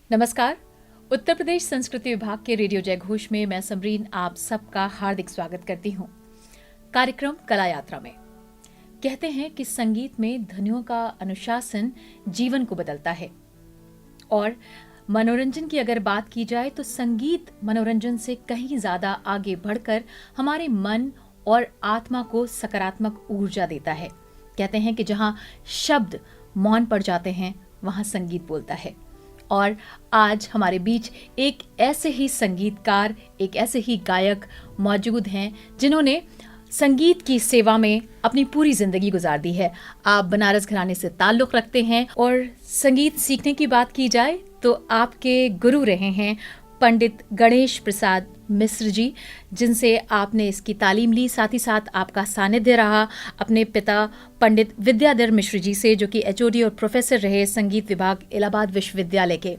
नमस्कार। उत्तर प्रदेश संस्कृति विभाग के रेडियो जयघोष में मैं समरीन आप सबका हार्दिक स्वागत करती हूँ। कार्यक्रम कला यात्रा में कहते हैं कि संगीत में ध्वनियों का अनुशासन जीवन को बदलता है और मनोरंजन की अगर बात की जाए तो संगीत मनोरंजन से कहीं ज्यादा आगे बढ़कर हमारे मन और आत्मा को सकारात्मक ऊर्जा देता है। कहते हैं कि जहाँ शब्द मौन पड़ जाते हैं वहाँ संगीत बोलता है। और आज हमारे बीच एक ऐसे ही संगीतकार, एक ऐसे ही गायक मौजूद हैं जिन्होंने संगीत की सेवा में अपनी पूरी जिंदगी गुजार दी है। आप बनारस घराने से ताल्लुक़ रखते हैं और संगीत सीखने की बात की जाए तो आपके गुरु रहे हैं पंडित गणेश प्रसाद मिश्र जी, जिनसे आपने इसकी तालीम ली। साथ ही साथ आपका सानिध्य रहा अपने पिता पंडित विद्याधर मिश्र जी से, जो कि एचओडी और प्रोफेसर रहे संगीत विभाग इलाहाबाद विश्वविद्यालय के।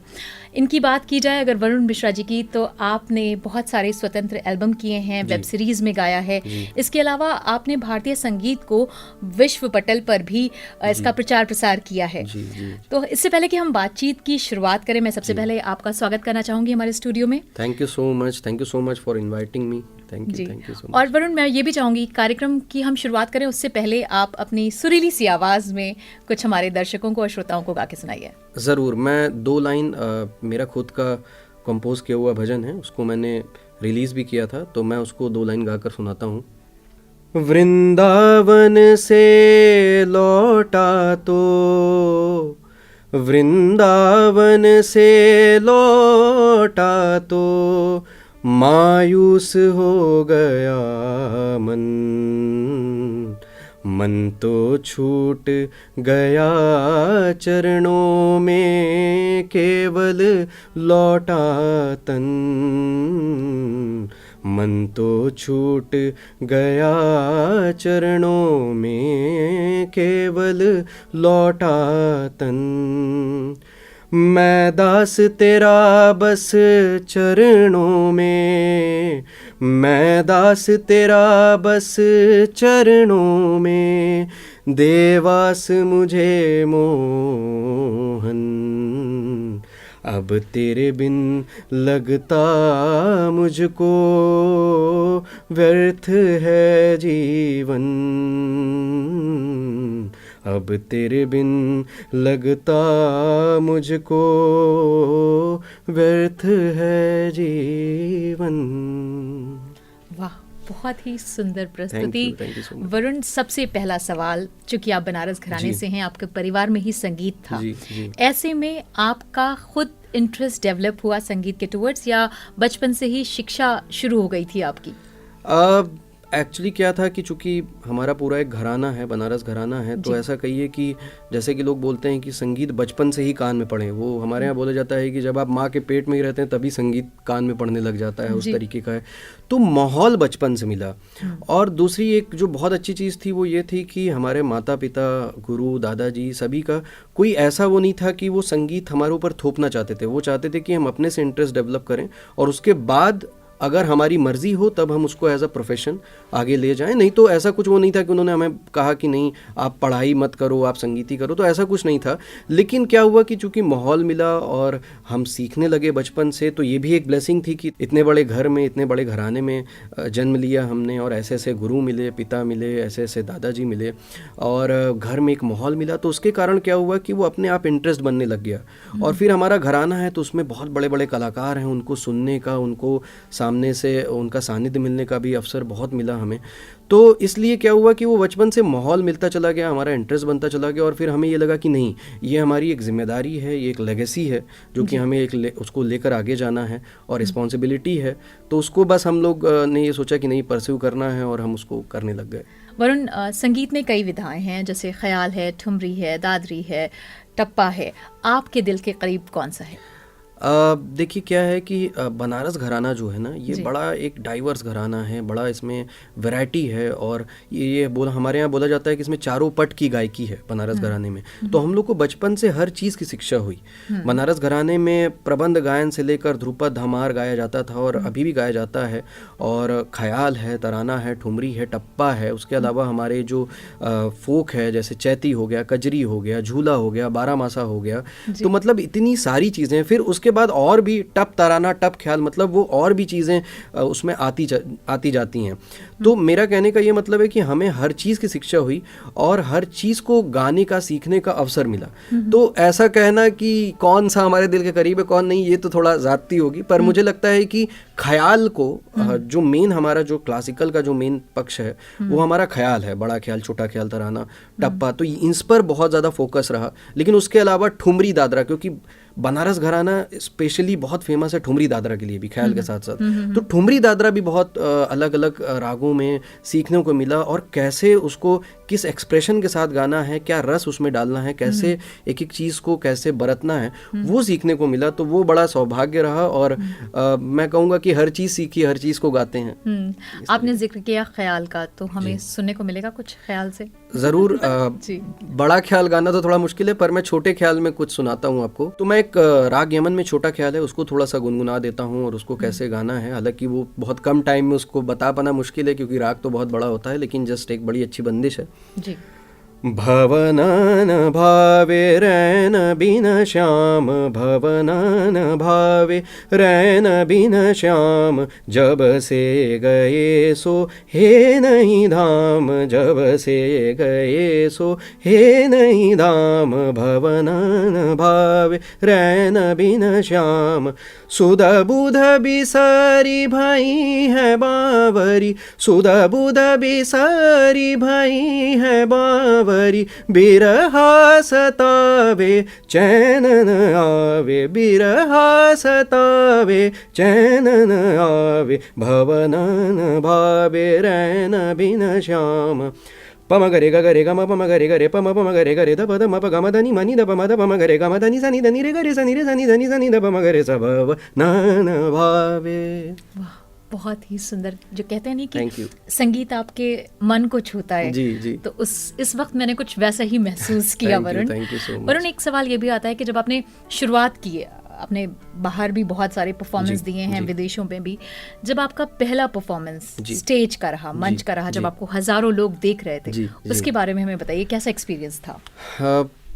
इनकी बात की जाए अगर वरुण मिश्रा जी की, तो आपने बहुत सारे स्वतंत्र एल्बम किए हैं, वेब सीरीज में गाया है। इसके अलावा आपने भारतीय संगीत को विश्व पटल पर भी इसका प्रचार प्रसार किया है। तो इससे पहले कि हम बातचीत की शुरुआत करें, मैं सबसे पहले आपका स्वागत करना चाहूंगी हमारे स्टूडियो में। Thank you so much for inviting me. Thank you so much. और वरुण, मैं ये भी चाहूंगी कार्यक्रम की हम शुरुआत करें उससे पहले आप अपनी सुरीली सी आवाज में कुछ हमारे दर्शकों को और श्रोताओं को गा के सुनाइए। ज़रूर। मैं 2 लाइन मेरा खुद का कंपोज किया हुआ भजन है, उसको मैंने रिलीज़ भी किया था, तो मैं उसको 2 लाइन गाकर सुनाता हूँ। वृंदावन से लौटा तो वृंदावन से लौटा तो मायूस हो गया मन तो छूट गया चरणों में केवल लौटा तन। मन तो छूट गया चरणों में केवल लौटा तन। मैं दास तेरा बस चरणों में, मैं दास तेरा बस चरणों में, देवास मुझे मोहन। अब तेरे बिन लगता मुझको व्यर्थ है जीवन। अब तेरे बिन लगता मुझको व्यर्थ है जीवन। वाह, बहुत ही सुंदर प्रस्तुति। Thank you so much. Varun, सबसे पहला सवाल, चूंकि आप बनारस घराने से हैं, आपके परिवार में ही संगीत था, जी। ऐसे में आपका खुद इंटरेस्ट डेवलप हुआ संगीत के टुवर्ड्स, या बचपन से ही शिक्षा शुरू हो गई थी आपकी? एक्चुअली क्या था कि चूँकि हमारा पूरा एक घराना है, बनारस घराना है, तो ऐसा कहिए कि जैसे कि लोग बोलते हैं कि संगीत बचपन से ही कान में पड़े, वो हमारे यहाँ बोला जाता है कि जब आप माँ के पेट में ही रहते हैं तभी संगीत कान में पड़ने लग जाता है, उस तरीके का है। तो माहौल बचपन से मिला। और दूसरी एक जो बहुत अच्छी चीज़ थी वो ये थी कि हमारे माता पिता, गुरु, दादाजी, सभी का कोई ऐसा वो नहीं था कि वो संगीत हमारे ऊपर थोपना चाहते थे। वो चाहते थे कि हम अपने से इंटरेस्ट डेवलप करें और उसके बाद अगर हमारी मर्जी हो तब हम उसको एज अ प्रोफेशन आगे ले जाएं। नहीं तो ऐसा कुछ वो नहीं था कि उन्होंने हमें कहा कि नहीं आप पढ़ाई मत करो, आप संगीत ही करो, तो ऐसा कुछ नहीं था। लेकिन क्या हुआ कि चूंकि माहौल मिला और हम सीखने लगे बचपन से, तो ये भी एक ब्लेसिंग थी कि इतने बड़े घर में, इतने बड़े घराने में जन्म लिया हमने, और ऐसे ऐसे गुरु मिले, पिता मिले, ऐसे ऐसे दादाजी मिले, और घर में एक माहौल मिला। तो उसके कारण क्या हुआ कि वो अपने आप इंटरेस्ट बनने लग गया। और फिर हमारा घराना है तो उसमें बहुत बड़े बड़े कलाकार हैं, उनको सुनने का, उनको सामने से उनका सानिध्य मिलने का भी अवसर बहुत मिला हमें। तो इसलिए क्या हुआ कि वो बचपन से माहौल मिलता चला गया, हमारा इंटरेस्ट बनता चला गया, और फिर हमें ये लगा कि नहीं, ये हमारी एक जिम्मेदारी है, ये एक लेगेसी है जो कि हमें उसको लेकर आगे जाना है और रिस्पॉन्सिबिलिटी है। तो उसको बस हम लोग ने ये सोचा कि नहीं, परस्यू करना है, और हम उसको करने लग गए। वरुण, संगीत में कई विधाएं हैं, जैसे ख्याल है, ठुमरी है, दादरी है, टप्पा है। आपके दिल के करीब कौन सा है? देखिए क्या है कि बनारस घराना जो है ना, ये बड़ा एक डाइवर्स घराना है, बड़ा इसमें वैरायटी है। और ये बोला हमारे यहाँ बोला जाता है कि इसमें चारों पट की गायकी है बनारस घराने में। तो हम लोग को बचपन से हर चीज़ की शिक्षा हुई। बनारस घराने में प्रबंध गायन से लेकर ध्रुपद, धमार गाया जाता था और अभी भी गाया जाता है। और ख्याल है, तराना है, ठुमरी है, टप्पा है। उसके अलावा हमारे जो फोक है, जैसे चैती हो गया, कजरी हो गया, झूला हो गया, बारामासा हो गया। तो मतलब इतनी सारी चीज़ें। फिर उसके उसके बाद और भी टप तराना, टप ख्याल, मतलब वो और भी चीज़ें उसमें आती जाती हैं। तो मेरा कहने का ये मतलब है कि हमें हर चीज़ की शिक्षा हुई और हर चीज़ को गाने का, सीखने का अवसर मिला। तो ऐसा कहना कि कौन सा हमारे दिल के करीब है कौन नहीं, ये तो थोड़ा ज़्यादती होगी, पर मुझे लगता है कि ख्याल को जो मेन हमारा जो क्लासिकल का जो मेन पक्ष है वो हमारा ख्याल है, बड़ा ख्याल, छोटा ख्याल, तराना, टप्पा, तो इन पर बहुत ज़्यादा फोकस रहा। लेकिन उसके अलावा ठुमरी दादरा, क्योंकि बनारस घराना स्पेशली बहुत फेमस है ठुमरी दादरा के लिए भी, ख्याल के साथ साथ, तो ठुमरी दादरा भी बहुत अलग अलग रागों में सीखने को मिला, और कैसे उसको किस एक्सप्रेशन के साथ गाना है, क्या रस उसमें डालना है, कैसे एक एक चीज़ को कैसे बरतना है, वो सीखने को मिला। तो वो बड़ा सौभाग्य रहा, और मैं कहूँगा कि हर चीज़ सीखी, हर चीज़ को गाते हैं। आपने जिक्र किया ख्याल का, तो हमें सुनने को मिलेगा कुछ ख्याल से? ज़रूर। बड़ा ख्याल गाना तो थोड़ा मुश्किल है, पर मैं छोटे ख्याल में कुछ सुनाता हूँ आपको। तो मैं एक राग यमन में छोटा ख्याल है, उसको थोड़ा सा गुनगुना देता हूँ, और उसको कैसे गाना है, हालांकि वो बहुत कम टाइम में उसको बता पाना मुश्किल है क्योंकि राग तो बहुत बड़ा होता है, लेकिन जस्ट एक बड़ी अच्छी बंदिश है जी। भवनान भावे रैन बिन श्याम, भवनान भावे रैन बिन श्याम, जब से गए सो हे नहीं धाम, जब से गए सो हे नहीं धाम, भवनान भावे रैन बिन श्याम, सुध बुध बिसारी भाई है बावरी, सुध बुध बिसारी भाई है बावरी, बिरहा सतावे चैन न आवे, बिरहा सतावे चैन न आवे, भवनान भावे रैन बिन श्याम, पम गरे ग गरे ग म पम गरे गरे पम पम गरे गरे द पद म प ग म ध नि म नि द प म द प म गरे ग म ध नि सा नि ध नि रे ग रे सा नि रे सा नि ध नि सा नि द प म गरे सा भव नान भावे। वाह, बहुत ही सुंदर। जो कहते हैं नहीं Thank कि you. संगीत आपके मन को छूता है, जी जी, तो इस वक्त मैंने कुछ वैसा ही महसूस किया। Varun, thank you so much. Varun, एक सवाल ये भी आता है कि जब आपने शुरुआत की है, आपने बाहर भी बहुत सारे परफॉर्मेंस दिए हैं, विदेशों में भी, जब आपका पहला परफॉर्मेंस स्टेज का रहा, मंच का रहा, जब आपको हजारों लोग देख रहे थे, उसके बारे में हमें बताइए, कैसा एक्सपीरियंस था?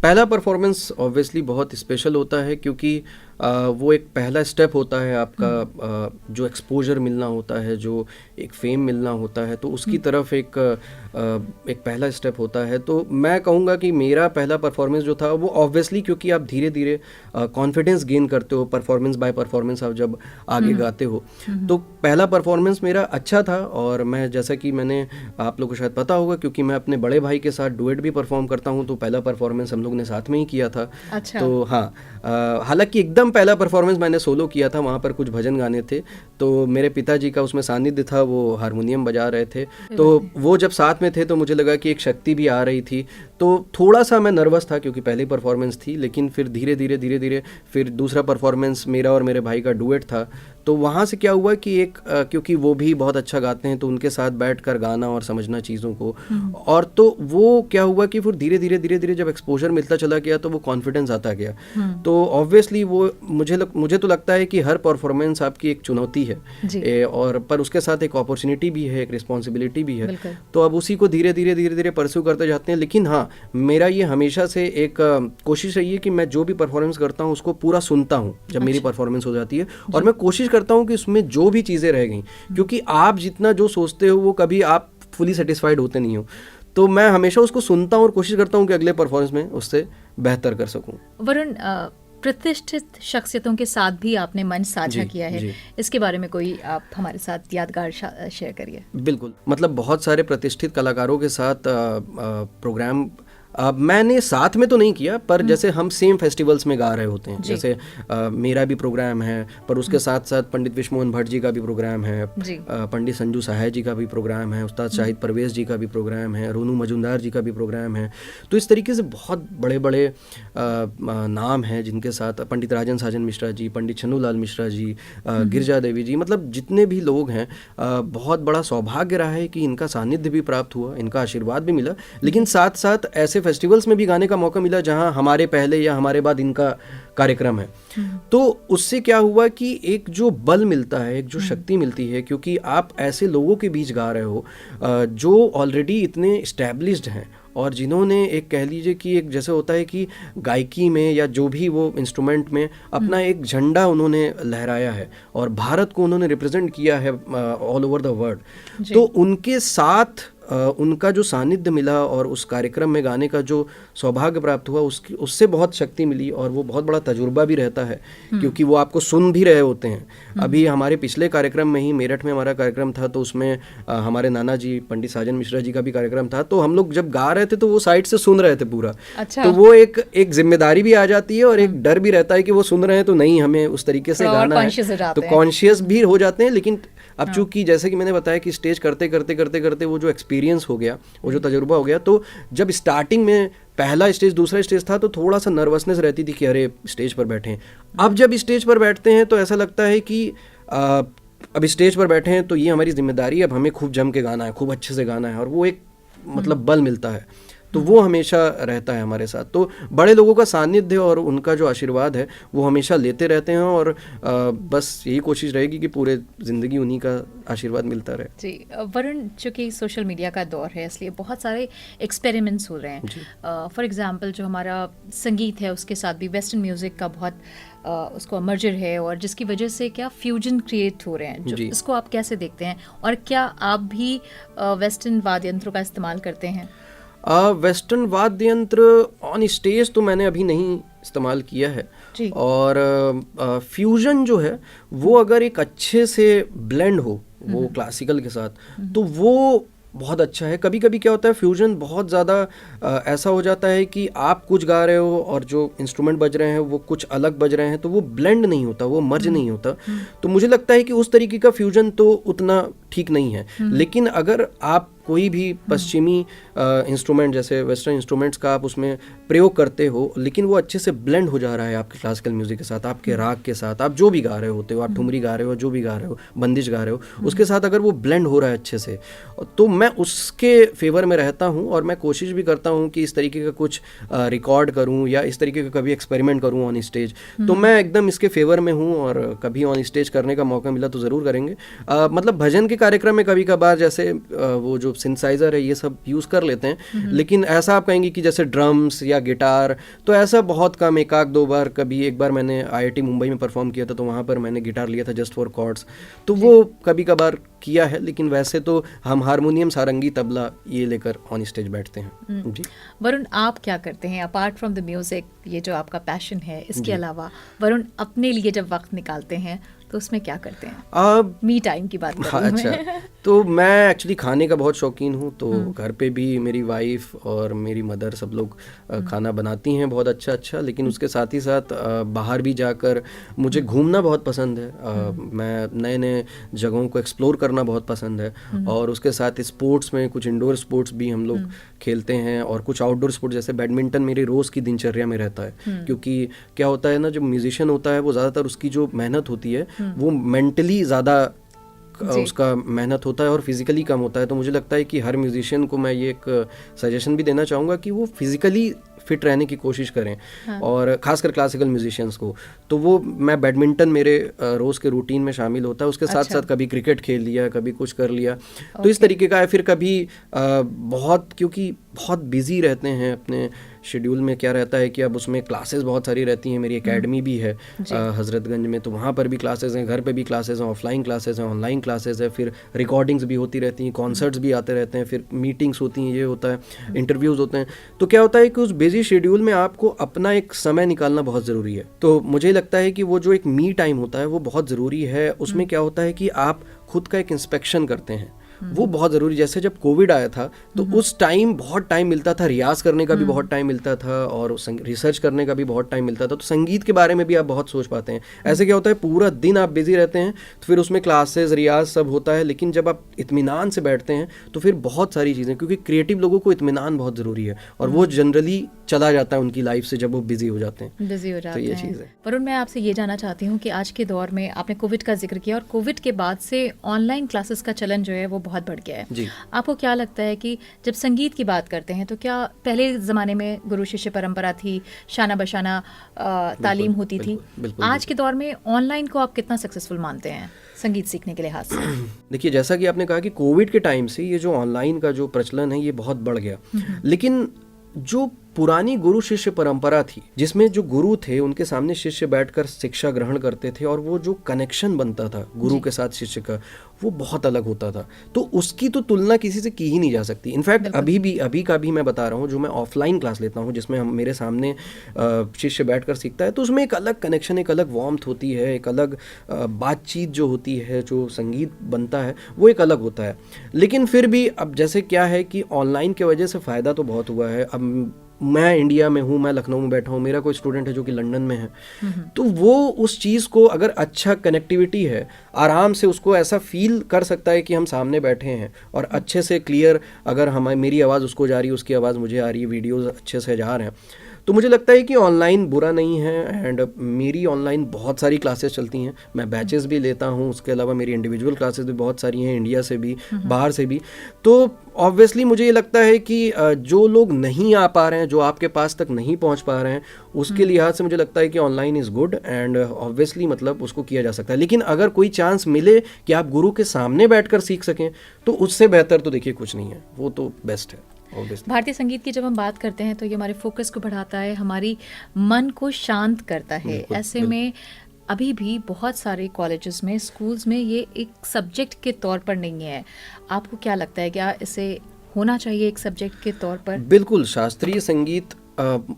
पहला परफॉर्मेंस ऑब्वियसली बहुत स्पेशल होता है, क्योंकि वो एक पहला स्टेप होता है आपका, जो एक्सपोजर मिलना होता है, जो एक फेम मिलना होता है, तो उसकी तरफ एक पहला स्टेप होता है। तो मैं कहूँगा कि मेरा पहला परफॉर्मेंस जो था वो ऑब्वियसली, क्योंकि आप धीरे धीरे कॉन्फिडेंस गेन करते हो, परफॉर्मेंस बाय परफॉर्मेंस आप जब आगे गाते हो, तो पहला परफॉर्मेंस मेरा अच्छा था। और मैं, जैसा कि मैंने, आप लोगों को शायद पता होगा, क्योंकि मैं अपने बड़े भाई के साथ डुएट भी परफॉर्म करता हूँ, तो पहला परफॉर्मेंस हम लोग ने साथ में ही किया था। अच्छा। तो हाँ, हालांकि एकदम पहला परफॉर्मेंस मैंने सोलो किया था, वहाँ पर कुछ भजन गाने थे, तो मेरे पिताजी का उसमें सानिध्य था, वो हारमोनियम बजा रहे थे, तो वो जब साथ में थे तो मुझे लगा कि एक शक्ति भी आ रही थी, तो थोड़ा सा मैं नर्वस था क्योंकि पहली परफॉर्मेंस थी। लेकिन फिर धीरे धीरे फिर दूसरा परफॉर्मेंस मेरा और मेरे भाई का डुएट था, तो वहाँ से क्या हुआ कि एक क्योंकि वो भी बहुत अच्छा गाते हैं, तो उनके साथ बैठकर गाना और समझना चीज़ों को, और तो वो क्या हुआ कि फिर धीरे धीरे जब एक्सपोजर मिलता चला गया तो वो कॉन्फिडेंस आता गया। तो ऑब्वियसली वो मुझे तो लगता है कि हर परफॉर्मेंस आपकी एक चुनौती है, और पर उसके साथ एक अपॉर्चुनिटी भी है, एक रिस्पॉन्सिबिलिटी भी है, तो अब उसी को धीरे धीरे परस्यू करते जाते हैं। लेकिन हाँ, मेरा ये हमेशा से एक कोशिश रही है कि मैं जो भी परफॉर्मेंस करता हूँ उसको पूरा सुनता हूँ जब मेरी परफॉर्मेंस हो जाती है, और मैं कोशिश करता हूँ कि उसमें जो भी चीज़ें रह गई, क्योंकि आप जितना जो सोचते हो वो कभी आप फुली सेटिस्फाइड होते नहीं हो, तो मैं हमेशा उसको सुनता हूँ और कोशिश करता हूँ कि अगले परफॉर्मेंस में उससे बेहतर कर सकूँ। वरुण, प्रतिष्ठित शख्सियतों के साथ भी आपने मंच साझा किया है, इसके बारे में कोई आप हमारे साथ यादगार शेयर करिए। बिल्कुल, मतलब बहुत सारे प्रतिष्ठित कलाकारों के साथ प्रोग्राम मैंने साथ में तो नहीं किया, पर जैसे हम सेम फेस्टिवल्स में गा रहे होते हैं, जैसे मेरा भी प्रोग्राम है, पर उसके साथ साथ पंडित विश्वमोहन भट्ट जी का भी प्रोग्राम है, पंडित संजू सहाय जी का भी प्रोग्राम है, उस्ताद शाहिद परवेज जी का भी प्रोग्राम है, रोनू मजुमदार जी का भी प्रोग्राम है। तो इस तरीके से बहुत बड़े बड़े नाम हैं जिनके साथ, पंडित राजन साजन मिश्रा जी, पंडित छन्नूलाल मिश्रा जी, गिरजा देवी जी, मतलब जितने भी लोग हैं, बहुत बड़ा सौभाग्य रहा है कि इनका सानिध्य भी प्राप्त हुआ, इनका आशीर्वाद भी मिला। लेकिन साथ साथ ऐसे फेस्टिवल्स में भी गाने का मौका मिला जहां हमारे पहले या हमारे बाद इनका कार्यक्रम है, तो उससे क्या हुआ कि एक जो बल मिलता है, एक जो शक्ति मिलती है, क्योंकि आप ऐसे लोगों के बीच गा रहे हो जो ऑलरेडी इतने एस्टैब्लिश्ड हैं और जिन्होंने एक कह लीजिए कि एक जैसे होता है कि गायकी में या जो भी वो इंस्ट्रूमेंट में अपना एक झंडा उन्होंने लहराया है और भारत को उन्होंने रिप्रेजेंट किया है ऑल ओवर द वर्ल्ड, तो उनके साथ उनका जो सानिध्य मिला और उस कार्यक्रम में गाने का जो सौभाग्य प्राप्त हुआ उससे बहुत शक्ति मिली और वो बहुत बड़ा तजुर्बा भी रहता है क्योंकि वो आपको सुन भी रहे होते हैं। अभी हमारे पिछले कार्यक्रम में ही मेरठ में हमारा कार्यक्रम था, तो उसमें हमारे नाना जी पंडित साजन मिश्रा जी का भी कार्यक्रम था, तो हम लोग जब गा रहे थे तो वो साइड से सुन रहे थे पूरा। अच्छा। तो वो एक जिम्मेदारी भी आ जाती है और एक डर भी रहता है कि वो सुन रहे हैं तो नहीं हमें उस तरीके से गाना है, तो कॉन्शियस भी हो जाते हैं। लेकिन अब चूंकि जैसे कि मैंने बताया कि स्टेज करते करते करते करते वो जो एक्सपीरियंस हो गया, वो जो तजुर्बा हो गया, तो जब स्टार्टिंग में पहला स्टेज दूसरा स्टेज था तो थोड़ा सा नर्वसनेस रहती थी कि अरे स्टेज पर बैठे हैं। अब जब स्टेज पर बैठते हैं तो ऐसा लगता है कि अब स्टेज पर बैठे हैं तो ये हमारी जिम्मेदारी है, अब हमें खूब जम के गाना है, खूब अच्छे से गाना है, और वो एक मतलब बल मिलता है, तो वो हमेशा रहता है हमारे साथ। तो बड़े लोगों का सानिध्य और उनका जो आशीर्वाद है वो हमेशा लेते रहते हैं और बस यही कोशिश रहेगी कि पूरे ज़िंदगी उन्हीं का आशीर्वाद मिलता रहे। जी वरुण, चूँकि सोशल मीडिया का दौर है इसलिए बहुत सारे एक्सपेरिमेंट्स हो रहे हैं। फॉर एग्जांपल जो हमारा संगीत है उसके साथ भी वेस्टर्न म्यूज़िक का बहुत उसको मर्जर है और जिसकी वजह से क्या फ्यूजन क्रिएट हो रहे हैं, जो इसको आप कैसे देखते हैं और क्या आप भी वेस्टर्न वाद्य यंत्रों का इस्तेमाल करते हैं? वेस्टर्न वाद्य यंत्र ऑन स्टेज तो मैंने अभी नहीं इस्तेमाल किया है, और फ्यूजन जो है वो अगर एक अच्छे से ब्लेंड हो वो क्लासिकल के साथ तो वो बहुत अच्छा है। कभी कभी क्या होता है फ्यूजन बहुत ज़्यादा ऐसा हो जाता है कि आप कुछ गा रहे हो और जो इंस्ट्रूमेंट बज रहे हैं वो कुछ अलग बज रहे हैं, तो वो ब्लेंड नहीं होता, वो मर्ज नहीं होता। तो मुझे लगता है कि उस तरीके का फ्यूजन तो उतना ठीक नहीं है। लेकिन अगर आप कोई भी पश्चिमी इंस्ट्रूमेंट जैसे वेस्टर्न इंस्ट्रूमेंट्स का आप उसमें प्रयोग करते हो, लेकिन वो अच्छे से ब्लेंड हो जा रहा है आपके क्लासिकल म्यूजिक के साथ, आपके राग के साथ, आप जो भी गा रहे होते हो, आप ठुमरी गा रहे हो, जो भी गा रहे हो, बंदिश गा रहे हो, उसके साथ अगर वो ब्लेंड हो रहा है अच्छे से, तो मैं उसके फेवर में रहता हूँ और मैं कोशिश भी करता हूँ कि इस तरीके का कुछ रिकॉर्ड करूँ या इस तरीके का कभी एक्सपेरिमेंट करूँ ऑन स्टेज। तो मैं एकदम इसके फेवर में हूँ और कभी ऑन स्टेज करने का मौका मिला तो ज़रूर करेंगे। मतलब भजन के कार्यक्रम में कभी कभार जैसे वो जो सिंथेसाइजर है ये सब यूज़ कर लेते हैं, लेकिन ऐसा आप कहेंगे कि जैसे ड्रम्स या गिटार तो ऐसा बहुत कम, एक आध दो बार। कभी एक बार मैंने IIT मुंबई में परफॉर्म किया था तो वहाँ पर मैंने गिटार लिया था जस्ट फॉर कॉर्ड्स, तो वो कभी कभार किया है, लेकिन वैसे तो हम हारमोनियम, सारंगी, तबला ये लेकर ऑन स्टेज बैठते हैं। जी वरुण, आप क्या करते हैं अपार्ट फ्रॉम द म्यूजिक, ये जो आपका पैशन है, इसके अलावा वरुण अपने लिए जब वक्त निकालते हैं तो उसमें क्या करते हैं? मी टाइम की बात कर रही हूं मैं। तो मैं एक्चुअली खाने का बहुत शौकीन हूँ, तो घर पे भी मेरी वाइफ और मेरी मदर सब लोग खाना बनाती हैं बहुत अच्छा अच्छा, लेकिन उसके साथ ही साथ बाहर भी जाकर मुझे घूमना बहुत पसंद है। मैं नए नए जगहों को एक्सप्लोर करना बहुत पसंद है, और उसके साथ स्पोर्ट्स में कुछ इंडोर स्पोर्ट्स भी हम लोग खेलते हैं और कुछ आउटडोर स्पोर्ट्स जैसे बैडमिंटन मेरी रोज़ की दिनचर्या में रहता है। क्योंकि क्या होता है ना, जो म्यूजिशियन होता है वो ज़्यादातर उसकी जो मेहनत होती है वो मेंटली ज़्यादा उसका मेहनत होता है और फिजिकली कम होता है। तो मुझे लगता है कि हर म्यूजिशियन को मैं ये एक सजेशन भी देना चाहूँगा कि वो फिजिकली फिट रहने की कोशिश करें। हाँ। और खासकर क्लासिकल म्यूजिशियंस को, तो वो मैं बैडमिंटन मेरे रोज़ के रूटीन में शामिल होता है। उसके साथ साथ कभी क्रिकेट खेल लिया, कभी कुछ कर लिया, तो इस तरीके का है। फिर कभी बहुत, क्योंकि बहुत बिजी रहते हैं अपने शेड्यूल में, क्या रहता है कि अब उसमें क्लासेस बहुत सारी रहती हैं। मेरी एकेडमी भी है हजरतगंज में, तो वहाँ पर भी क्लासेस हैं, घर पे भी क्लासेस हैं, ऑफलाइन क्लासेस हैं, ऑनलाइन क्लासेस है, फिर रिकॉर्डिंग्स भी होती रहती हैं, कॉन्सर्ट्स भी आते रहते हैं, फिर मीटिंग्स होती हैं, ये होता है, इंटरव्यूज़ होते हैं। तो क्या होता है कि उस बिजी शेड्यूल में आपको अपना एक समय निकालना बहुत ज़रूरी है। तो मुझे लगता है कि वो जो एक मी टाइम होता है वो बहुत ज़रूरी है। उसमें क्या होता है कि आप खुद का एक इंस्पेक्शन करते हैं, वो बहुत ज़रूरी। जैसे जब कोविड आया था तो उस टाइम बहुत टाइम मिलता था, रियाज करने का भी बहुत टाइम मिलता था और रिसर्च करने का भी बहुत टाइम मिलता था। तो संगीत के बारे में भी आप बहुत सोच पाते हैं। ऐसे क्या होता है, पूरा दिन आप बिजी रहते हैं तो फिर उसमें क्लासेस, रियाज सब होता है, लेकिन जब आप इत्मीनान से बैठते हैं तो फिर बहुत सारी चीज़ें, क्योंकि क्रिएटिव लोगों को इत्मीनान बहुत ज़रूरी है और वो जनरली चला जाता है उनकी लाइफ से जब वो बिजी हो जाते हैं। तो ये चीज़ है। वरुण, मैं आपसे ये जानना चाहती हूँ कि आज के दौर में आपने कोविड का जिक्र किया और कोविड के बाद से ऑनलाइन क्लासेस का चलन जो है वो बहुत बढ़ गया है। जी। आपको क्या लगता है कि जब संगीत की बात करते हैं तो क्या पहले ज़माने में गुरु शिष्य परंपरा थी, शाना बशाना तालीम होती थी, आज के दौर में ऑनलाइन को आप कितना सक्सेसफुल मानते हैं संगीत सीखने के लिहाज से? देखिए, जैसा कि आपने कहा कि कोविड के टाइम से ये जो ऑनलाइन का जो प्रचलन है ये बहुत बढ़ गया, लेकिन जो पुरानी गुरु शिष्य परंपरा थी जिसमें जो गुरु थे उनके सामने शिष्य बैठकर शिक्षा ग्रहण करते थे और वो जो कनेक्शन बनता था गुरु के साथ शिष्य का, वो बहुत अलग होता था। तो उसकी तो तुलना किसी से की ही नहीं जा सकती। इनफैक्ट अभी का भी मैं बता रहा हूँ, जो मैं ऑफलाइन क्लास लेता हूँ जिसमें हम मेरे सामने शिष्य बैठकर सीखता है, तो उसमें एक अलग कनेक्शन, एक अलग वार्मथ होती है, एक अलग बातचीत जो होती है, जो संगीत बनता है वो एक अलग होता है। लेकिन फिर भी अब जैसे क्या है कि ऑनलाइन की वजह से फ़ायदा तो बहुत हुआ है। अब मैं इंडिया में हूँ, मैं लखनऊ में बैठा हूँ, मेरा कोई स्टूडेंट है जो कि लंदन में है, तो वो उस चीज़ को अगर अच्छा कनेक्टिविटी है, आराम से उसको ऐसा फील कर सकता है कि हम सामने बैठे हैं और अच्छे से क्लियर, अगर मेरी आवाज़ उसको जा रही है, उसकी आवाज़ मुझे आ रही है, वीडियोज़ अच्छे से जा रहे हैं, तो मुझे लगता है कि ऑनलाइन बुरा नहीं है। एंड मेरी ऑनलाइन बहुत सारी क्लासेस चलती हैं, मैं बैचेस भी लेता हूँ, उसके अलावा मेरी इंडिविजुअल क्लासेस भी बहुत सारी हैं, इंडिया से भी, बाहर से भी। तो ऑब्वियसली मुझे ये लगता है कि जो लोग नहीं आ पा रहे हैं, जो आपके पास तक नहीं पहुँच पा रहे हैं, उसके लिहाज से मुझे लगता है कि online is good and obviously मतलब उसको किया जा सकता है। लेकिन अगर कोई चांस मिले कि आप गुरु के सामने बैठकर सीख सकें, तो उससे बेहतर तो देखिए कुछ नहीं है, वो तो बेस्ट है। भारतीय संगीत की जब हम बात करते हैं तो ये हमारे फोकस को बढ़ाता है, हमारी मन को शांत करता है। ऐसे में अभी भी बहुत सारे कॉलेजेस में, स्कूल्स में ये एक सब्जेक्ट के तौर पर नहीं है। आपको क्या लगता है, क्या इसे होना चाहिए एक सब्जेक्ट के तौर पर? बिल्कुल, शास्त्रीय संगीत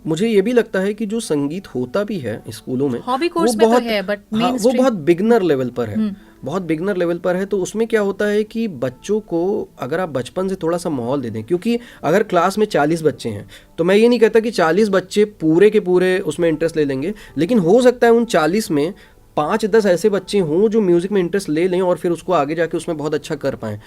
मुझे ये भी लगता है कि जो संगीत होता भी है स्कूलों में, हॉबी कोर्स में तो है, बट वो बहुत बिगनर लेवल पर है, बहुत बिगनर लेवल पर है। तो उसमें क्या होता है कि बच्चों को अगर आप बचपन से थोड़ा सा माहौल दे दें, क्योंकि अगर क्लास में 40 बच्चे हैं तो मैं ये नहीं कहता कि 40 बच्चे पूरे के पूरे उसमें इंटरेस्ट ले लेंगे, लेकिन हो सकता है उन 40 में 5-10 ऐसे बच्चे हों जो म्यूजिक में इंटरेस्ट ले लें और फिर उसको आगे जाके उसमें बहुत अच्छा कर पाएं।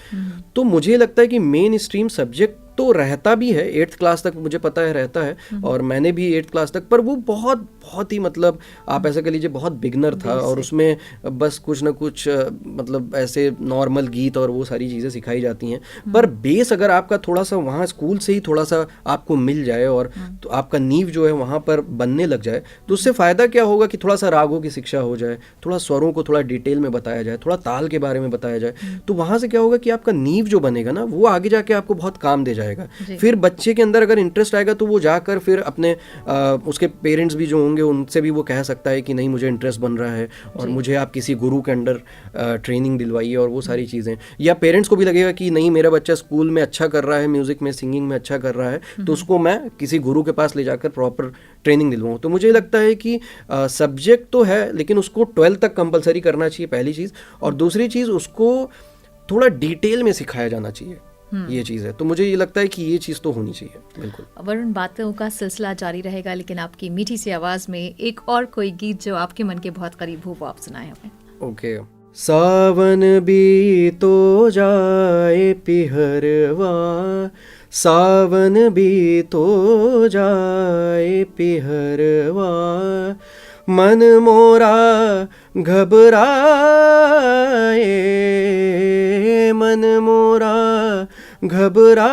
तो मुझे लगता है कि मेन स्ट्रीम सब्जेक्ट तो रहता भी है, 8th क्लास तक मुझे पता है रहता है, और मैंने भी 8th क्लास तक, पर वो बहुत ही मतलब आप ऐसा कह लीजिए बहुत बिगनर था, और उसमें बस कुछ ना कुछ मतलब ऐसे नॉर्मल गीत और वो सारी चीज़ें सिखाई जाती हैं। पर बेस अगर आपका थोड़ा सा वहाँ स्कूल से ही थोड़ा सा आपको मिल जाए और तो आपका नींव जो है वहाँ पर बनने लग जाए, तो उससे फ़ायदा क्या होगा कि थोड़ा सा रागों की शिक्षा हो जाए, थोड़ा स्वरों को थोड़ा डिटेल में बताया जाए, थोड़ा ताल के बारे में बताया जाए, तो वहाँ से क्या होगा कि आपका नींव जो बनेगा ना, वो आगे जाके आपको बहुत काम दे जाएगा। फिर बच्चे के अंदर अगर इंटरेस्ट आएगा तो वो जाकर फिर अपने उसके पेरेंट्स भी जो होंगे उनसे भी वो कह सकता है कि नहीं, मुझे इंटरेस्ट बन रहा है और मुझे आप किसी गुरु के अंडर ट्रेनिंग दिलवाइए और वो सारी चीज़ें। या पेरेंट्स को भी लगेगा कि नहीं, मेरा बच्चा स्कूल में अच्छा कर रहा है, म्यूज़िक में, सिंगिंग में अच्छा कर रहा है, तो उसको मैं किसी गुरु के पास ले जाकर प्रॉपर ट्रेनिंग दिलवाऊँ। तो मुझे लगता है कि सब्जेक्ट तो है, लेकिन उसको 12th तक कंपलसरी करना चाहिए, पहली चीज़। और दूसरी चीज़, उसको थोड़ा डिटेल में सिखाया जाना चाहिए, ये चीज़ है। तो मुझे ये लगता है कि ये चीज़ तो होनी चाहिए। बिल्कुल वरुण, बातों का सिलसिला जारी रहेगा, लेकिन आपकी मीठी सी आवाज़ में एक और कोई गीत जो आपके मन के बहुत करीब हो वो आप सुनाएं हमें। ओके। सावन भी तो जाए पिहरवा, सावन भी तो जाए पिहरवा, मन मोरा घबराए, मन मोरा घबराए,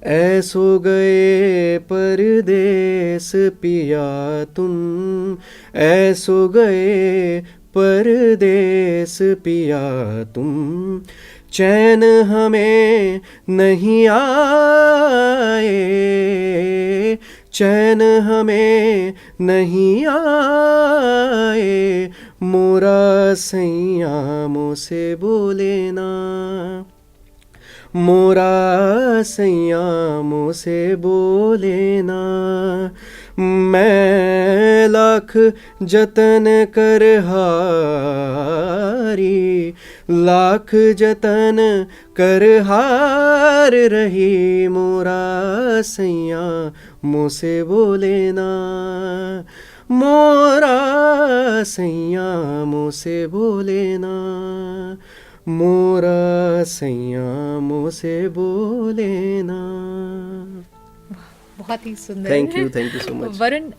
ऐसो गए परदेस पिया तुम, ऐसो गए परदेस पिया तुम, चैन हमें नहीं आए, चैन हमें नहीं आए, मोरा सैया मुझसे बोले ना, मोरा सैया मुझसे बोले ना, मैं लाख जतन कर हारी, लाख जतन कर हार रही, मोरा सैया मुझसे बोले ना, मोरा सैया मुझसे बोले ना, मोरा सैया मुझसे बोले ना। बहुत ही सुंदर। Thank you so much. Varun,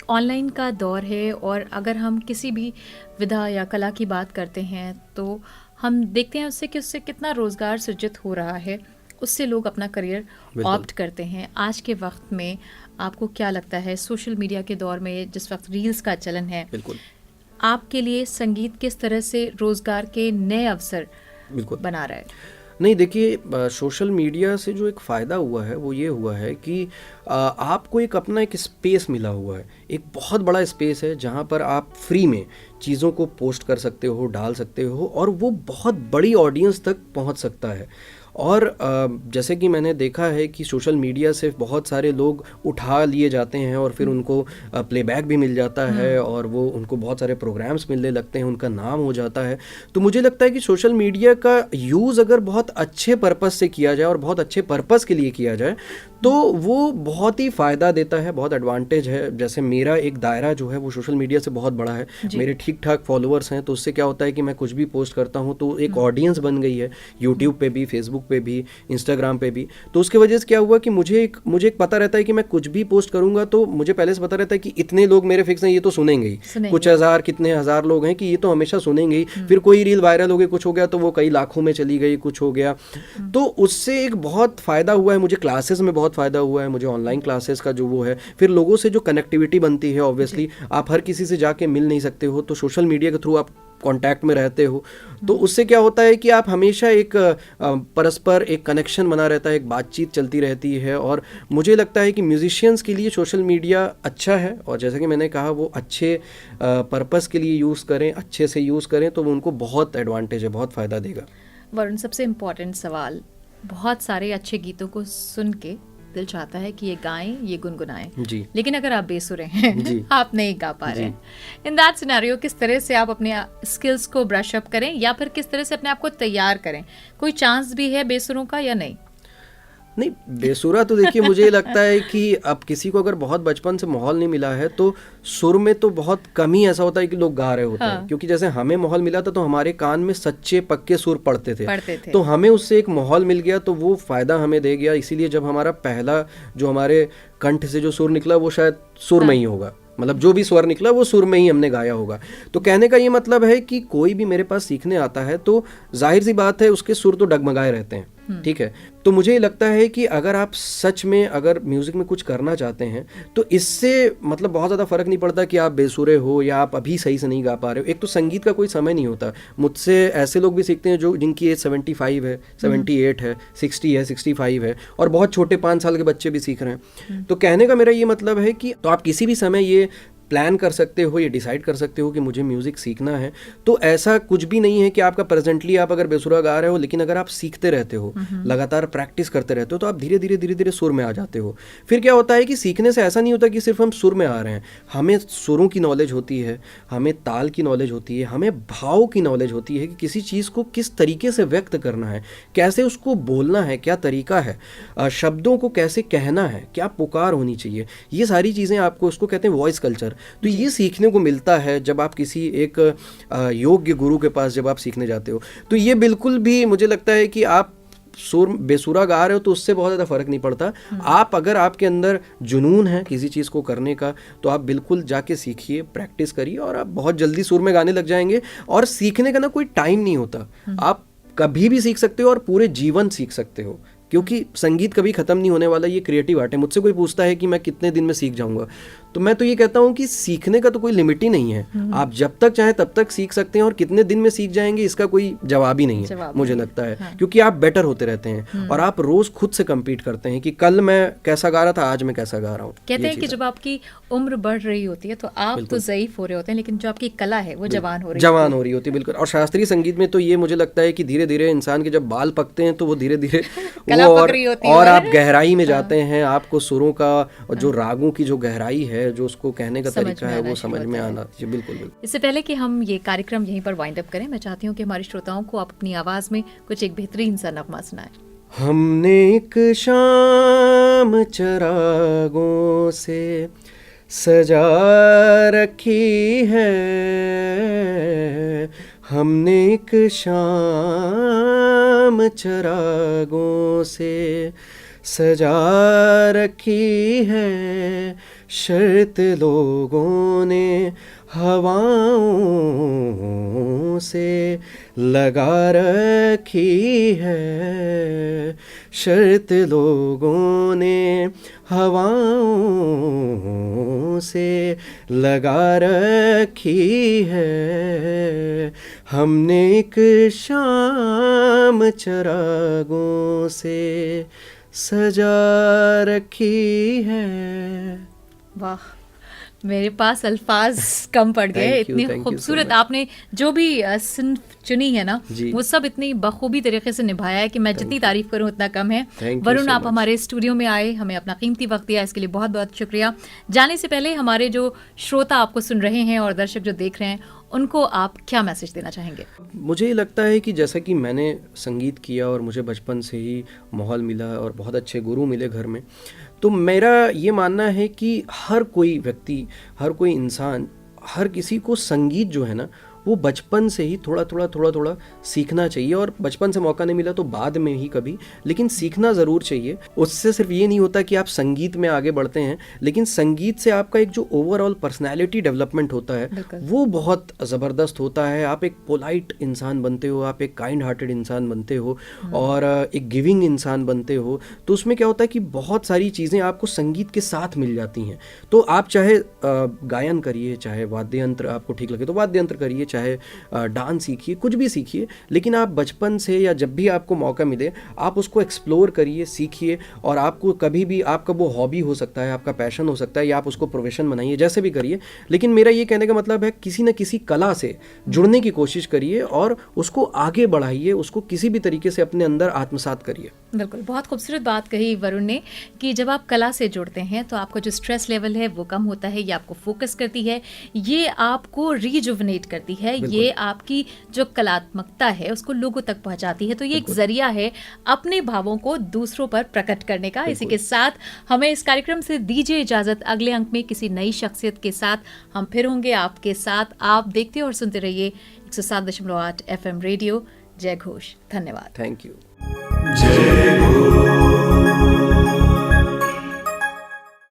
online का दौर है और अगर हम किसी भी विधा या कला की बात करते हैं तो हम देखते हैं उससे कि उससे कितना रोजगार सृजित हो रहा है, उससे लोग अपना करियर ऑप्ट करते हैं। आज के वक्त में आपको क्या लगता है, सोशल मीडिया के दौर में जिस वक्त रील्स का चलन है, बिल्कुल, आपके लिए संगीत किस तरह से रोजगार के नए अवसर बिल्कुल बना रहा है? नहीं, देखिए सोशल मीडिया से जो एक फ़ायदा हुआ है वो ये हुआ है कि आपको एक अपना एक स्पेस मिला हुआ है, एक बहुत बड़ा स्पेस है जहाँ पर आप फ्री में चीज़ों को पोस्ट कर सकते हो, डाल सकते हो और वो बहुत बड़ी ऑडियंस तक पहुँच सकता है। और जैसे कि मैंने देखा है कि सोशल मीडिया से बहुत सारे लोग उठा लिए जाते हैं और फिर उनको प्लेबैक भी मिल जाता है और वो उनको बहुत सारे प्रोग्राम्स मिलने लगते हैं, उनका नाम हो जाता है। तो मुझे लगता है कि सोशल मीडिया का यूज़ अगर बहुत अच्छे पर्पस से किया जाए और बहुत अच्छे पर्पस के लिए किया जाए तो वो बहुत ही फ़ायदा देता है, बहुत एडवांटेज है। जैसे मेरा एक दायरा जो है वो सोशल मीडिया से बहुत बड़ा है, मेरे ठीक ठाक फॉलोअर्स हैं, तो उससे क्या होता है कि मैं कुछ भी पोस्ट करता हूँ तो एक ऑडियंस बन गई है, यूट्यूब पे भी, फेसबुक पे भी, इंस्टाग्राम पे भी। तो उसके वजह से क्या हुआ कि मुझे एक पता रहता है कि मैं कुछ भी पोस्ट करूंगा तो मुझे पहले से पता रहता है कि इतने लोग मेरे फिक्स हैं, ये तो सुनेंगे ही, कुछ हज़ार कितने हज़ार लोग हैं कि ये तो हमेशा सुनेंगे ही। फिर कोई रील वायरल हो गई, कुछ हो गया तो वो कई लाखों में चली गई, कुछ हो गया। तो उससे एक बहुत फ़ायदा हुआ है मुझे, क्लासेस में बहुत फ़ायदा हुआ है मुझे, ऑनलाइन क्लासेस का जो वो है, फिर लोगों से जो कनेक्टिविटी बनती है, ऑब्वियसली आप हर किसी से जाके मिल नहीं सकते हो, तो सोशल मीडिया के थ्रू आप कांटेक्ट में रहते हो। तो उससे क्या होता है कि आप हमेशा एक परस्पर एक कनेक्शन बना रहता है, एक बातचीत चलती रहती है। और मुझे लगता है कि म्यूजिशियंस के लिए सोशल मीडिया अच्छा है और जैसा कि मैंने कहा वो अच्छे पर्पस के लिए यूज़ करें, अच्छे से यूज़ करें तो वो उनको बहुत एडवांटेज है, बहुत फ़ायदा देगा। वरुण, सबसे इम्पोर्टेंट सवाल, बहुत सारे अच्छे गीतों को सुन के दिल चाहता है कि ये गाएं, ये गुनगुनाएं, जी, लेकिन अगर आप बेसुरे हैं जी, आप नहीं गा पा रहे हैं, इन दैट सिनेरियो किस तरह से आप अपने स्किल्स को ब्रश अप करें या फिर किस तरह से अपने आप को तैयार करें? कोई चांस भी है बेसुरों का या नहीं? नहीं, बेसुरा तो देखिए मुझे लगता है कि अब किसी को अगर बहुत बचपन से माहौल नहीं मिला है तो सुर में तो बहुत कम ही ऐसा होता है कि लोग गा रहे होते हैं, क्योंकि जैसे हमें माहौल मिला था तो हमारे कान में सच्चे पक्के सुर पड़ते थे। तो हमें उससे एक माहौल मिल गया तो वो फ़ायदा हमें दे गया। इसीलिए जब हमारा पहला जो हमारे कंठ से जो सुर निकला वो शायद सुर में ही होगा, मतलब जो भी स्वर निकला वो सुर में ही हमने गाया होगा। तो कहने का ये मतलब है कि कोई भी मेरे पास सीखने आता है तो जाहिर सी बात है उसके सुर तो डगमगाए रहते हैं, ठीक है। तो मुझे ये लगता है कि अगर आप सच में अगर म्यूज़िक में कुछ करना चाहते हैं तो इससे मतलब बहुत ज़्यादा फ़र्क नहीं पड़ता कि आप बेसुरे हो या आप अभी सही से नहीं गा पा रहे हो। एक तो संगीत का कोई समय नहीं होता। मुझसे ऐसे लोग भी सीखते हैं जो जिनकी एज 75 है, 78 है, 60 है, 65 है और बहुत छोटे 5 साल के बच्चे भी सीख रहे हैं। तो कहने का मेरा ये मतलब है कि तो आप किसी भी समय ये प्लान कर सकते हो, ये डिसाइड कर सकते हो कि मुझे म्यूज़िक सीखना है। तो ऐसा कुछ भी नहीं है कि आपका प्रेजेंटली आप अगर बेसुरा गा रहे हो, लेकिन अगर आप सीखते रहते हो, लगातार प्रैक्टिस करते रहते हो तो आप धीरे धीरे सुर में आ जाते हो। फिर क्या होता है कि सीखने से ऐसा नहीं होता कि सिर्फ हम सुर में आ रहे हैं, हमें सुरों की नॉलेज होती है, हमें ताल की नॉलेज होती है, हमें भाव की नॉलेज होती है कि किसी चीज़ को किस तरीके से व्यक्त करना है, कैसे उसको बोलना है, क्या तरीका है, शब्दों को कैसे कहना है, क्या पुकार होनी चाहिए। ये सारी चीज़ें आपको, उसको कहते हैं वॉइस कल्चर। तो ये सीखने को मिलता है जब आप किसी एक योग्य गुरु के पास जब आप सीखने जाते हो। तो ये बिल्कुल भी मुझे लगता है कि आप सुर बेसुरा गा रहे हो तो उससे बहुत ज़्यादा फ़र्क नहीं पड़ता। आप अगर आपके अंदर जुनून है किसी चीज़ को करने का तो आप बिल्कुल जाके सीखिए, प्रैक्टिस करिए और आप बहुत जल्दी सुर में गाने लग जाएंगे। और सीखने का ना कोई टाइम नहीं होता, आप कभी भी सीख सकते हो और पूरे जीवन सीख सकते हो, क्योंकि संगीत कभी ख़त्म नहीं होने वाला। ये क्रिएटिव आर्ट है। मुझसे कोई पूछता है कि मैं कितने दिन में सीख जाऊंगा, तो मैं तो ये कहता हूँ कि सीखने का तो कोई लिमिट ही नहीं है। आप जब तक चाहें तब तक सीख सकते हैं और कितने दिन में सीख जाएंगे इसका कोई जवाब ही नहीं है, मुझे लगता है। क्योंकि आप बेटर होते रहते हैं और आप रोज़ खुद से कम्पीट करते हैं कि कल मैं कैसा गा रहा था, आज मैं कैसा गा रहा हूँ। कहते हैं कि जब आपकी उम्र बढ़ रही होती है तो आप तो ज़ईफ हो रहे होते हैं, लेकिन जो आपकी कला है वो जवान हो रही होती है। बिल्कुल। और शास्त्रीय संगीत में तो ये मुझे लगता है कि धीरे धीरे इंसान के जब बाल पकते हैं तो वो धीरे धीरे और आप गहराई में जाते हैं, आपको सुरों का और जो रागों की जो गहराई है, जो उसको कहने का तरीका है, वो समझ में आना चाहिए। बिल्कुल। इससे पहले कि हम ये कार्यक्रम यहीं पर वाइंड अप करें, मैं चाहती हूँ कि हमारे श्रोताओं को आप अपनी आवाज में कुछ एक बेहतरीन सा नगमा सुनाएं। हमने एक शाम चरागों से सजा रखी है, हमने एक शाम चरागों से सजा रखी है, शर्त लोगों ने हवाओं से लगा रखी है, शर्त लोगों ने हवाओं से लगा रखी है, हमने एक शाम चरागों से सजा रखी है। वाह, मेरे पास अल्फाज कम पड़ गए। Thank you इतनी so खूबसूरत much. आपने जो भी सिन्फ चुनी है ना, जी। वो सब इतनी बखूबी तरीके से निभाया है कि मैं जितनी तारीफ करूं उतना कम है। Thank you वरुण, so आप much. हमारे स्टूडियो में आए, हमें अपना कीमती वक्त दिया, इसके लिए बहुत बहुत शुक्रिया। जाने से पहले हमारे जो श्रोता आपको सुन रहे हैं और दर्शक जो देख रहे हैं, उनको आप क्या मैसेज देना चाहेंगे? मुझे लगता है कि जैसा कि मैंने संगीत किया और मुझे बचपन से ही माहौल मिला और बहुत अच्छे गुरु मिले घर में, तो मेरा ये मानना है कि हर कोई व्यक्ति, हर कोई इंसान, हर किसी को संगीत जो है ना वो बचपन से ही थोड़ा थोड़ा सीखना चाहिए। और बचपन से मौका नहीं मिला तो बाद में ही कभी, लेकिन सीखना ज़रूर चाहिए। उससे सिर्फ ये नहीं होता कि आप संगीत में आगे बढ़ते हैं, लेकिन संगीत से आपका एक जो ओवरऑल पर्सनैलिटी डेवलपमेंट होता है वो बहुत ज़बरदस्त होता है। आप एक पोलाइट इंसान बनते हो, आप एक काइंड हार्टेड इंसान बनते हो और एक गिविंग इंसान बनते हो। तो उसमें क्या होता है कि बहुत सारी चीज़ें आपको संगीत के साथ मिल जाती हैं। तो आप चाहे गायन करिए, चाहे वाद्य यंत्र आपको ठीक लगे तो वाद्य यंत्र करिए, चाहे डांस सीखिए, कुछ भी सीखिए, लेकिन आप बचपन से या जब भी आपको मौका मिले आप उसको एक्सप्लोर करिए, सीखिए। और आपको कभी भी आपका वो हॉबी हो सकता है, आपका पैशन हो सकता है, या आप उसको प्रोफेशन बनाइए, जैसे भी करिए। लेकिन मेरा ये कहने का मतलब है किसी न किसी कला से जुड़ने की कोशिश करिए और उसको आगे बढ़ाइए, उसको किसी भी तरीके से अपने अंदर आत्मसात करिए। बिल्कुल, बहुत खूबसूरत बात कही वरुण ने कि जब आप कला से जुड़ते हैं तो आपका जो स्ट्रेस लेवल है वो कम होता है, ये आपको फोकस करती है, ये आपको रिजुवनेट करती है, ये आपकी जो कलात्मकता है उसको लोगों तक पहुंचाती है। तो ये एक जरिया है अपने भावों को दूसरों पर प्रकट करने का। इसी के साथ हमें इस कार्यक्रम से दीजिए इजाजत। अगले अंक में किसी नई शख्सियत के साथ हम फिर होंगे आपके साथ। आप देखते और सुनते रहिए 107.8 FM रेडियो जय घोष। धन्यवाद। Thank you. जय घोष।